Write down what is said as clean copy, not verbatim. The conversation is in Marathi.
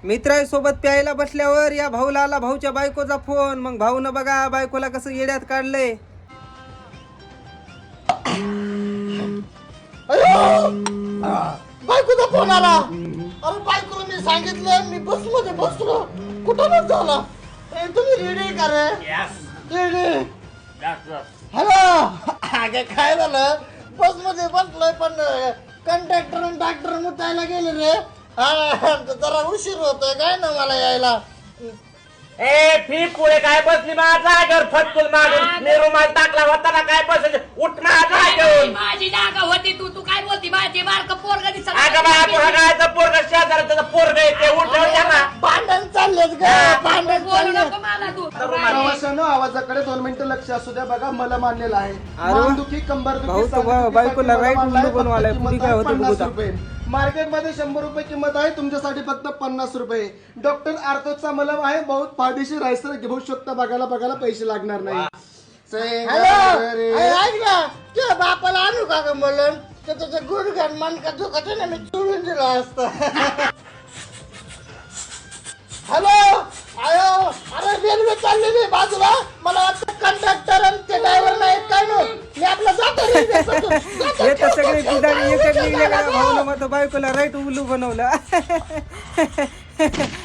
मित्रासोबत प्यायला बसल्यावर या भाऊला आला भाऊच्या बायकोचा फोन. मग भाऊनं बघा बायकोला कसं येड्यात काढलंय. बायकोचा फोन आला. अरे बायकोला मी सांगितलं मी बस मध्ये बसलो, कुठं बस झाला. तुम्ही रेडी का रे? रेडी. हॅलो. अगे काय झालं, बस मध्ये बसलोय पण कंडक्टर आणि डॉक्टर मुतायला गेले रे. जरा उशीर होतोय काय ना मला यायला. ए फी पुढे काय बसली माझा घर फटकून मारून मी रुमाल टाकला होता ना काय बसायचं उठ माझा घेऊन. माझी जागा होती तू काय बोलती माझी बारक पोरग दिसत. अगं बाय पोरगायचं पोरग शेजारा त्याचं पोरग येते उठव त्यांना. भांडण चाललेच ग, भांडण बोलू चालले. नको मला तू. प्रवाशांनो आवाजाकडे 2 मिनिटं लक्ष असू द्या. बघा मला मानलेलं आहे. मानदुखी, कंबरदुखी, भाऊ तो सांधेदुखी, बायकोला साठी right मला उल्लू बनवायलाय. किंमत पुढे काय आहे होतं बघू 50 आता. रुपये. मार्केटमध्ये 100 रुपये किंमत आहे, तुमच्यासाठी फक्त 50 रुपये. डॉक्टर आर्थोचा मलम आहे, बहुत फायदेशीर आहे सर. घेऊ शकता. बघायला पैसे लागणार नाही. हॅलो. ऐक ना, तुझ्या बापाला आणू का ग मलन? त्याचं गुडघान मनका दुखत ना, मी चोळून दिलं असतं. हॅलो. आयो. अरे रेल्वे चाललेली बाजूला. मला वाटतं कंडक्टर आणि ते ड्रायव्हर नाहीत काय नो. मी आपला जातो रेल्वेपासून. हे तर सगळे बिदाडी एकच निघले का भाऊनं मग बायकोला राईट उल्लू बनवलं.